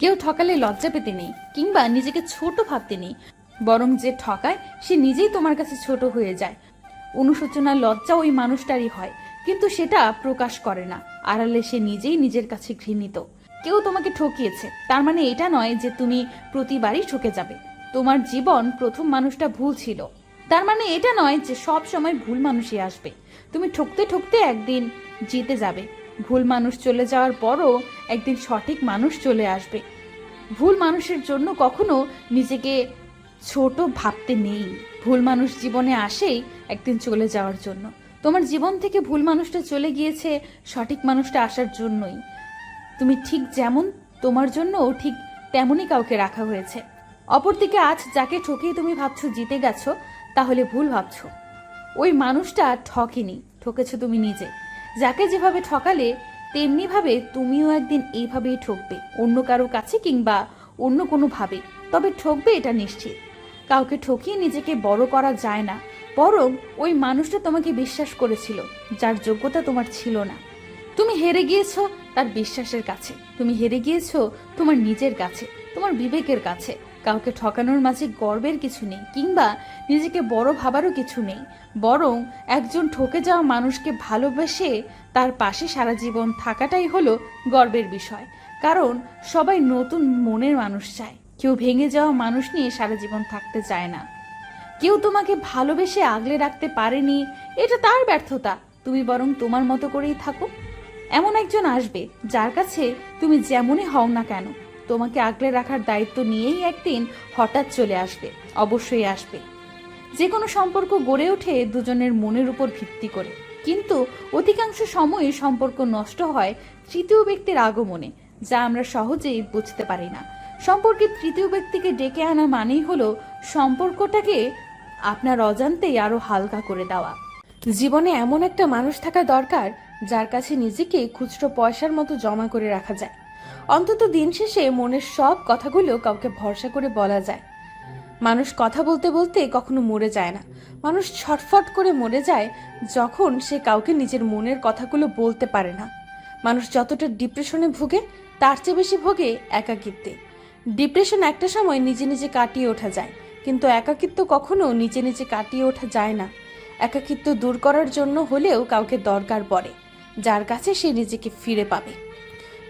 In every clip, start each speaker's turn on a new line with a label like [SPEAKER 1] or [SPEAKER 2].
[SPEAKER 1] কেউ ঠকালে লজ্জা পেতে নেই কিংবা নিজেকে ছোট ভাবতে নেই, বরং যে ঠকায় সে নিজেই তোমার কাছে ছোট হয়ে যায়। অনুশোচনা লজ্জা ওই মানুষটারই হয়, কিন্তু সেটা প্রকাশ করে না, আড়ালে সে নিজেই নিজের কাছে ঘৃণিত। কেউ তোমাকে ঠকিয়েছে তার মানে এটা নয় যে তুমি প্রতিবারই ঠকে যাবে। তোমার জীবন প্রথম মানুষটা ভুল ছিল, তার মানে এটা নয় যে সব সময় ভুল মানুষই আসবে। তুমি ঠকতে ঠকতে একদিন জিতে যাবে। ভুল মানুষ চলে যাওয়ার পরও একদিন সঠিক মানুষ চলে আসবে। ভুল মানুষের জন্য কখনো নিজেকে ছোট ভাবতে নেই। ভুল মানুষ জীবনে আসেই একদিন চলে যাওয়ার জন্য। তোমার জীবন থেকে ভুল মানুষটা চলে গিয়েছে সঠিক মানুষটা আসার জন্যই। তুমি ঠিক যেমন, তোমার জন্যও ঠিক তেমনই কাউকে রাখা হয়েছে। অপরদিকে আজ যাকে ঠকিয়ে তুমি ভাবছো জিতে গেছো, তাহলে ভুল ভাবছো। ওই মানুষটা ঠকেনি, ঠকেছো তুমি নিজে। যাকে যেভাবে ঠকালে তেমনিভাবে তুমিও একদিন এইভাবেই ঠকবে, অন্য কারো কাছে কিংবা অন্য কোনোভাবে। তবে ঠকবে এটা নিশ্চিত। কাউকে ঠকিয়ে নিজেকে বড় করা যায় না, বরং ওই মানুষটা তোমাকে বিশ্বাস করেছিল যার যোগ্যতা তোমার ছিল না। তুমি হেরে গিয়েছো তার বিশ্বাসের কাছে, তুমি হেরে গিয়েছো তোমার নিজের কাছে, তোমার বিবেকের কাছে। কাউকে ঠকানোর মাঝে গর্বের কিছু নেই কিংবা নিজেকে বড় ভাবারও কিছু নেই, বরং একজন ঠকে যাওয়া মানুষকে ভালোবেসে তার পাশে সারা জীবন থাকাটাই হলো গর্বের বিষয়। কারণ সবাই নতুন মনের মানুষ চায়, কেউ ভেঙে যাওয়া মানুষ নিয়ে সারা জীবন থাকতে চায় না। কেউ তোমাকে ভালোবেসে আগলে রাখতে পারেনি, এটা তার ব্যর্থতা। তুমি বরং তোমার মতো করেই থাকো। এমন একজন আসবে যার কাছে তুমি যেমনই হও না কেন তোমাকে আগলে রাখার দায়িত্ব নিয়েই একদিন হঠাৎ চলে আসবে, অবশ্যই আসবে। যে কোনো সম্পর্ক গড়ে ওঠে দুজনের মনের উপর ভিত্তি করে, কিন্তু অধিকাংশ সময়ই সম্পর্ক নষ্ট হয় তৃতীয় ব্যক্তির আগমনে, যা আমরা সহজেই বুঝতে পারি না। সম্পর্কে তৃতীয় ব্যক্তিকে ডেকে আনা মানেই হলো সম্পর্কটাকে আপনার অজান্তেই আরো হালকা করে দেওয়া। জীবনে এমন একটা মানুষ থাকা দরকার যার কাছে নিজেকে খুচরো পয়সার মতো জমা করে রাখা যায়। অন্তত দিন শেষে মনের সব কথাগুলো কাউকে ভরসা করে বলা যায়। মানুষ কথা বলতে বলতে কখনো মরে যায় না, মানুষ ছটফট করে মরে যায় যখন সে কাউকে নিজের মনের কথাগুলো বলতে পারে না। মানুষ যতটা ডিপ্রেশনে ভোগে তার চেয়ে বেশি ভোগে একাকিত্বে। ডিপ্রেশন একটা সময় নিজে নিজে কাটিয়ে ওঠা যায়, কিন্তু একাকিত্ব কখনো নিজে নিজে কাটিয়ে ওঠা যায় না। একাকিত্ব দূর করার জন্য হলেও কাউকে দরকার পড়ে, যার কাছে সে নিজেকে ফিরে পাবে।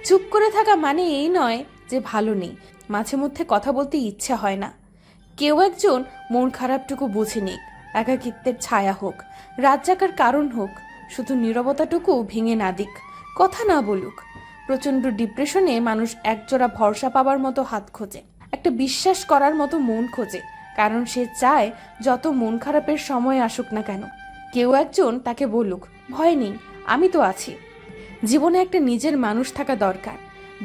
[SPEAKER 1] চুপ করে থাকা মানে এই নয় যে ভালো নেই, মাঝে মধ্যে কথা বলতে ইচ্ছা হয় না। কেউ একজন মন খারাপটুকু বুঝে নিক, একাকিত্বের ছায়া হোক, রাত জাগার কারণ হোক, শুধু নীরবতাটুকু ভেঙে না দিক, কথা না বলুক। প্রচন্ড ডিপ্রেশনে মানুষ একজোড়া ভরসা পাবার মতো হাত খোঁজে, একটা বিশ্বাস করার মতো মন খোঁজে, কারণ সে চায় যত মন খারাপের সময় আসুক না কেন কেউ একজন তাকে বলুক, ভয় নেই, আমি তো আছি। জীবনে একটা নিজের মানুষ থাকা দরকার,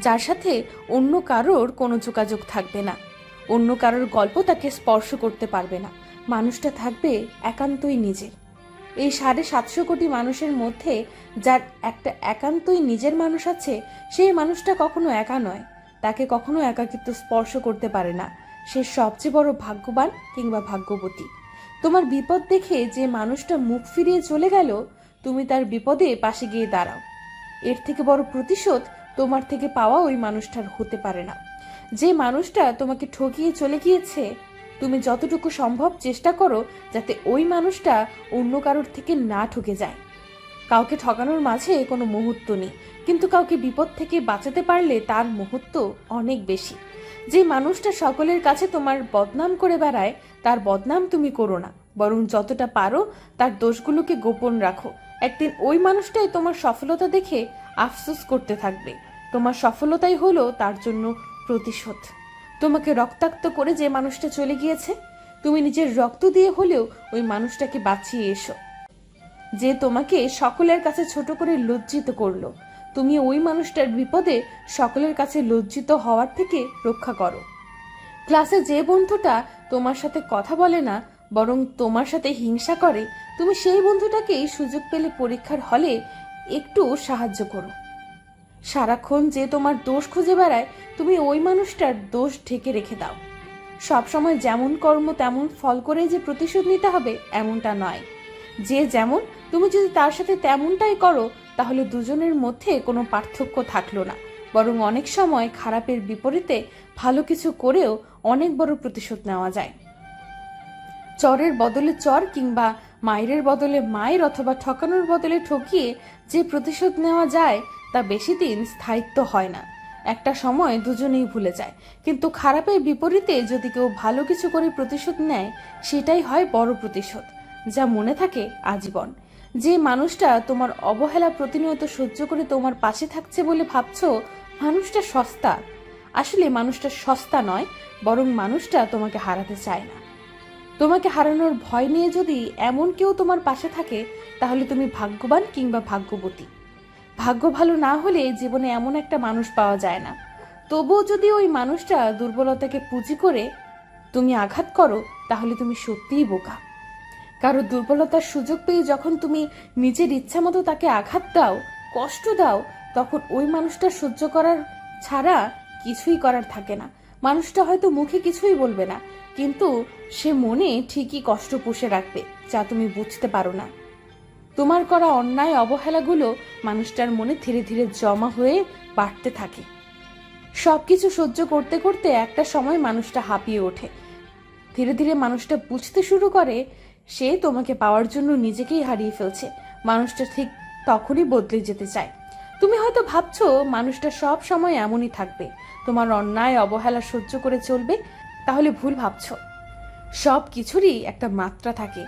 [SPEAKER 1] যার সাথে অন্য কারোর কোনো যোগাযোগ থাকবে না, অন্য কারোর গল্প তাকে স্পর্শ করতে পারবে না। মানুষটা থাকবে একান্তই নিজের। এই 750 কোটি মানুষের মধ্যে যার একটা একান্তই নিজের মানুষ আছে, সেই মানুষটা কখনো একা নয়, তাকে কখনো একাকিত্ব স্পর্শ করতে পারে না। সে সবচেয়ে বড় ভাগ্যবান কিংবা ভাগ্যবতী। তোমার বিপদ দেখে যে মানুষটা মুখ ফিরিয়ে চলে গেল, তুমি তার বিপদে পাশে গিয়ে দাঁড়াও। এর থেকে বড় প্রতিশোধ তোমার থেকে পাওয়া ওই মানুষটার হতে পারে না। যে মানুষটা তোমাকে ঠকিয়ে চলে গিয়েছে, তুমি যতটুকু সম্ভব চেষ্টা করো যাতে ওই মানুষটা অন্য কারোর থেকে না ঠকে যায়। কাউকে ঠকানোর মাঝে কোনো মুহূর্ত নেই, কিন্তু কাউকে বিপদ থেকে বাঁচাতে পারলে তার মুহূর্ত অনেক বেশি। যে মানুষটা সকলের কাছে তোমার বদনাম করে বেড়ায়, তার বদনাম তুমি করো না, বরং যতটা পারো তার দোষগুলোকে গোপন রাখো। একদিন ওই মানুষটাই তোমার সফলতা দেখে আফসোস করতে থাকবে। তোমার সফলতাই হলো তার জন্য প্রতিশোধ। তোমাকে রক্তাক্ত করে যে মানুষটা চলে গিয়েছে, তুমি নিজের রক্ত দিয়ে হলেও ওই মানুষটাকে বাঁচিয়ে এসো। যে তোমাকে সকলের কাছে ছোট করে লজ্জিত করলো, তুমি ওই মানুষটার বিপদে সকলের কাছে লজ্জিত হওয়ার থেকে রক্ষা করো। ক্লাসে যে বন্ধুটা তোমার সাথে কথা বলে না, বরং তোমার সাথে হিংসা করে, তুমি সেই বন্ধুটাকেই সুযোগ পেলে পরীক্ষার হলে একটু সাহায্য করো। সারাক্ষণ যে তোমার দোষ খুঁজে বেড়ায়, তুমি ওই মানুষটার দোষ ঢেকে রেখে দাও। সবসময় যেমন কর্ম তেমন ফল করে যে প্রতিশোধ নিতে হবে এমনটা নয়। যে যেমন, তুমি যদি তার সাথে তেমনটাই করো, তাহলে দুজনের মধ্যে কোনো পার্থক্য থাকলো না, বরং অনেক সময় খারাপের বিপরীতে ভালো কিছু করেও অনেক বড় প্রতিশোধ নেওয়া যায়। চরের বদলে চর কিংবা মায়ের বদলে মায়ের অথবা ঠকানোর বদলে ঠকিয়ে যে প্রতিশোধ নেওয়া যায় তা বেশি দিন স্থায়িত্ব হয় না। একটা সময় দুজনেই ভুলে যায়, কিন্তু খারাপের বিপরীতে যদি কেউ ভালো কিছু করে প্রতিশোধ নেয় সেটাই হয় বড় প্রতিশোধ, যা মনে থাকে আজীবন। যে মানুষটা তোমার অবহেলা প্রতিনিয়ত সহ্য করে তোমার পাশে থাকছে বলে ভাবছো মানুষটা সস্তা, আসলে মানুষটা সস্তা নয়, বরং মানুষটা তোমাকে হারাতে চায় না। তোমাকে হারানোর ভয় নিয়ে যদি এমন কেউ তোমার পাশে থাকে তাহলে তুমি ভাগ্যবান কিংবা ভাগ্যবতী। ভাগ্য ভালো না হলে জীবনে এমন একটা মানুষ পাওয়া যায় না। তবুও যদি ওই মানুষটা দুর্বলতাকে পুঁজি করে তুমি আঘাত করো তাহলে তুমি সত্যিই বোকা। কারো দুর্বলতার সুযোগ পেয়ে যখন তুমি নিজের ইচ্ছা মতো তাকে আঘাত দাও, কষ্ট দাও, তখন ওই মানুষটা সহ্য করার ছাড়া কিছুই করার থাকে না। মানুষটা হয়তো মুখে কিছুই বলবে না, কিন্তু সে মনে ঠিকই কষ্ট পুষে রাখবে, যা তুমি বুঝতে পারো না। তোমার করা অন্যায় অবহেলাগুলো মানুষটার মনে ধীরে ধীরে জমা হয়ে বাড়তে থাকে। সবকিছু সহ্য করতে করতে একটা সময় মানুষটা হাঁপিয়ে ওঠে। ধীরে ধীরে মানুষটা বুঝতে শুরু করে সে তোমাকে পাওয়ার জন্য নিজেকেই হারিয়ে ফেলছে। মানুষটা ঠিক তখনই বদলে যেতে চায়। তুমি হয়তো ভাবছো মানুষটা সব সময় এমনই থাকবে, তোমার অন্যায় অবহেলা সহ্য করে চলবে, তাহলে ভুল ভাবছো। সব কিছুরই একটা মাত্রা থাকে,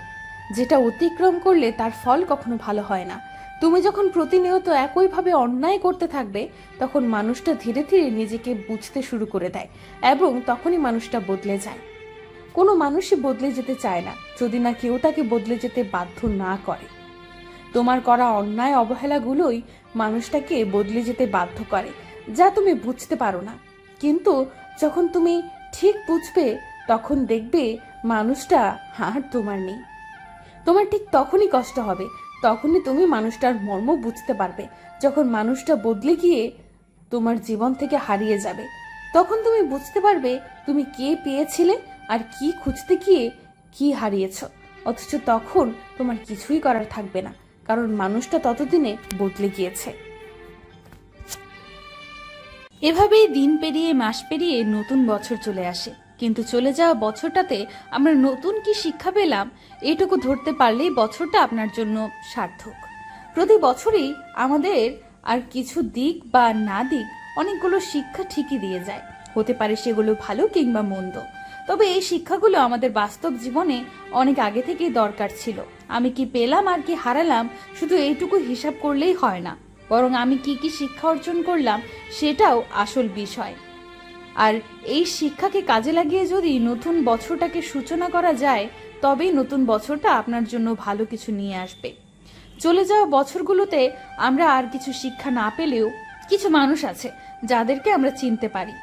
[SPEAKER 1] যেটা অতিক্রম করলে তার ফল কখনো ভালো হয় না। তুমি যখন প্রতিনিয়ত একইভাবে অন্যায় করতে থাকবে তখন মানুষটা ধীরে ধীরে নিজেকে বুঝতে শুরু করে দেয় এবং তখনই মানুষটা বদলে যায়। কোনো মানুষই বদলে যেতে চায় না যদি না কেউ তাকে বদলে যেতে বাধ্য না করে। তোমার করা অন্যায় অবহেলাগুলোই মানুষটাকে বদলে যেতে বাধ্য করে, যা তুমি বুঝতে পারো না। কিন্তু যখন তুমি ঠিক বুঝবে তখন দেখবে মানুষটা আর তোমার নেই। তোমার ঠিক তখনই কষ্ট হবে, তখনই তুমি মানুষটার মর্ম বুঝতে পারবে, যখন মানুষটা বদলে গিয়ে তোমার জীবন থেকে হারিয়ে যাবে। তখন তুমি বুঝতে পারবে তুমি কে পেয়েছিলে আর কি খুঁজতে গিয়ে কি হারিয়েছ। অথচ তখন তোমার কিছুই করার থাকবে না, কারণ মানুষটা ততদিনে বদলে গিয়েছে। এভাবেই দিন পেরিয়ে মাস পেরিয়ে নতুন বছর চলে আসে, কিন্তু চলে যাওয়া বছরটাতে আমরা নতুন কি শিক্ষা পেলাম এটুকু ধরতে পারলেই বছরটা আপনার জন্য সার্থক। প্রতি বছরই আমাদের আর কিছু দিক বা না দিক অনেকগুলো শিক্ষা ঠিকই দিয়ে যায়, হতে পারে সেগুলো ভালো কিংবা মন্দ। তবে এই শিক্ষাগুলো আমাদের বাস্তব জীবনে অনেক আগে থেকেই দরকার ছিল। আমি কি পেলাম আর কি হারালাম শুধু এইটুকু হিসাব করলেই হয় না, বরং আমি কি কি শিক্ষা অর্জন করলাম সেটাও আসল বিষয়। আর এই শিক্ষাকে কাজে লাগিয়ে যদি নতুন বছরটাকে সূচনা করা যায় তবেই নতুন বছরটা আপনার জন্য ভালো কিছু নিয়ে আসবে। চলে যাওয়া বছরগুলোতে আমরা আর কিছু শিক্ষা না পেলেও কিছু মানুষ আছে যাদেরকে আমরা চিনতে পারি,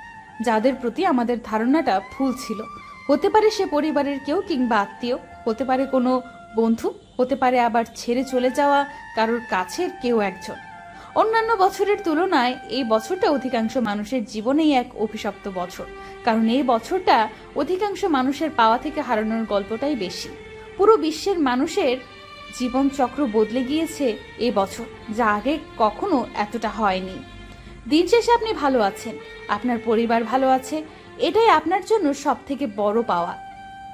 [SPEAKER 1] যাদের প্রতি আমাদের ধারণাটা ভুল ছিল। হতে পারে সে পরিবারের কেউ কিংবা আত্মীয়, হতে পারে কোনো বন্ধু, হতে পারে আবার ছেড়ে চলে যাওয়া কারোর কাছের কেউ একজন। অন্যান্য বছরের তুলনায় এই বছরটা অধিকাংশ মানুষের জীবনেই এক অভিশপ্ত বছর, কারণ এই বছরটা অধিকাংশ মানুষের পাওয়া থেকে হারানোর গল্পটাই বেশি। পুরো বিশ্বের মানুষের জীবন চক্র বদলে গিয়েছে এই বছর, যা আগে কখনো এতটা হয়নি। দিন শেষে আপনি ভালো আছেন, আপনার পরিবার ভালো আছে, এটাই আপনার জন্য সব থেকে বড় পাওয়া।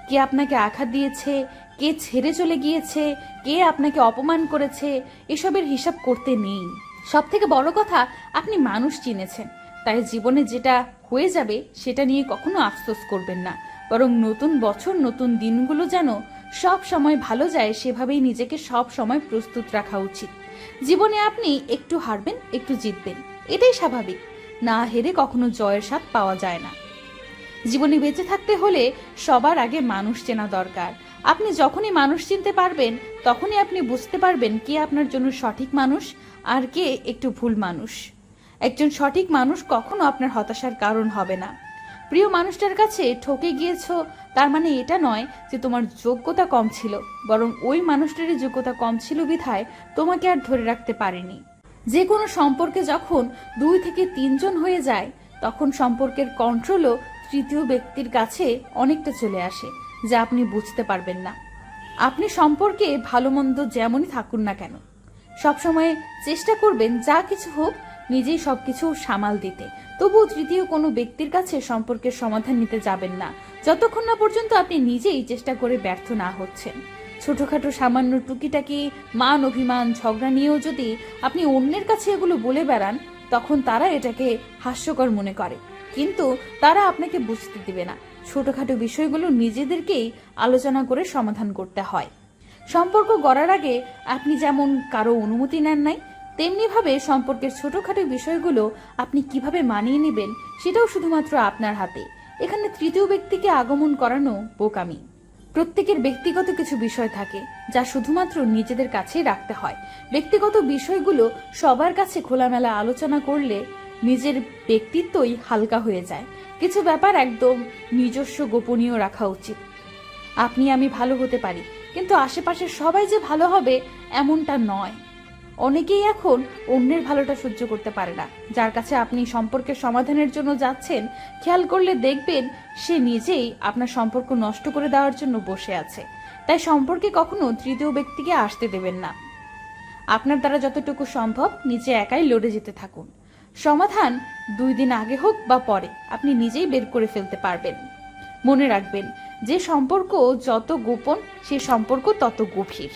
[SPEAKER 1] কে আপনাকে আঘাত দিয়েছে, কে ছেড়ে চলে গিয়েছে, কে আপনাকে অপমান করেছে, এসবের হিসাব করতে নেই। সব থেকে বড় কথা আপনি মানুষ চিনেছেন, তাই জীবনে যেটা হয়ে যাবে সেটা নিয়ে কখনো আফসোস করবেন না, বরং নতুন বছর নতুন দিনগুলো যেন সব সময় ভালো যায় সেভাবেই নিজেকে সব সময় প্রস্তুত রাখা উচিত। জীবনে আপনি একটু হারবেন, একটু জিতবেন, এটাই স্বাভাবিক। না হেরে কখনো জয়ের স্বাদ পাওয়া যায় না। জীবনে বেঁচে থাকতে হলে সবার আগে মানুষ চেনা দরকার। আপনি যখনই মানুষ চিনতে পারবেন তখনই আপনি বুঝতে পারবেন কে আপনার জন্য সঠিক মানুষ আর কে একটু ভুল মানুষ। একজন সঠিক মানুষ কখনো আপনার হতাশার কারণ হবে না। প্রিয় মানুষটার কাছে ঠকে গিয়েছো তার মানে এটা নয় যে তোমার যোগ্যতা কম ছিল, বরং ওই মানুষটারই যোগ্যতা কম ছিল বিধায় তোমাকে আর ধরে রাখতে পারেনি। যে কোনো সম্পর্কে যখন 2 থেকে 3 জন হয়ে যায় তখন সম্পর্কের কন্ট্রোলও তৃতীয় ব্যক্তির কাছে অনেকটা চলে আসে, যা আপনি বুঝতে পারবেন না। আপনি সম্পর্কে ভালো মন্দ যেমনই থাকুন না কেন সবসময় চেষ্টা করবেন যা কিছু হোক নিজেই সবকিছু সামাল দিতে। তবুও তৃতীয় কোনো ব্যক্তির কাছে সম্পর্কের সমাধান নিতে যাবেন না, যতক্ষণ না পর্যন্ত আপনি নিজেই চেষ্টা করে ব্যর্থ না হচ্ছেন। ছোটখাটো সামান্য টুকিটাকি মান অভিমান ঝগড়া নিয়েও যদি আপনি অন্যের কাছে এগুলো বলে বেড়ান, তখন তারা এটাকে হাস্যকর মনে করে, কিন্তু তারা আপনাকে বুঝতে দিবে না। ছোটখাটো বিষয়গুলো নিজেদেরকেই আলোচনা করে সমাধান করতে হয়। সম্পর্ক গড়ার আগে আপনি যেমন কারো অনুমতি নেন নাই, তেমনি ভাবে সম্পর্কের ছোটখাটো বিষয়গুলো আপনি কিভাবে মানিয়ে নেবেন সেটাও শুধুমাত্র আপনার হাতে। এখানে তৃতীয় ব্যক্তিকে আগমন করানো বোকামি। প্রত্যেকের ব্যক্তিগত কিছু বিষয় থাকে যা শুধুমাত্র নিজেদের কাছেই রাখতে হয়। ব্যক্তিগত বিষয়গুলো সবার কাছে খোলামেলা আলোচনা করলে নিজের ব্যক্তিত্বই হালকা হয়ে যায়। কিছু ব্যাপার একদম নিজস্ব গোপনীয় রাখা উচিত। আপনি আমি ভালো হতে পারি, কিন্তু আশেপাশের সবাই যে ভালো হবে এমনটা নয়। অনেকেই এখন অন্যের ভালোটা সহ্য করতে পারে না। যার কাছে আপনি সম্পর্কের সমাধানের জন্য যাচ্ছেন, খেয়াল করলে দেখবেন সে নিজেই আপনার সম্পর্ক নষ্ট করে দেওয়ার জন্য বসে আছে। তাই সম্পর্কে কখনো তৃতীয় ব্যক্তিকে আসতে দেবেন না। আপনার দ্বারা যতটুকু সম্ভব নিজে একাই লড়ে যেতে থাকুন। সমাধান 2 দিন আগে হোক বা পরে আপনি নিজেই বের করে ফেলতে পারবেন। মনে রাখবেন, যে সম্পর্ক যত গোপন সে সম্পর্ক তত গভীর।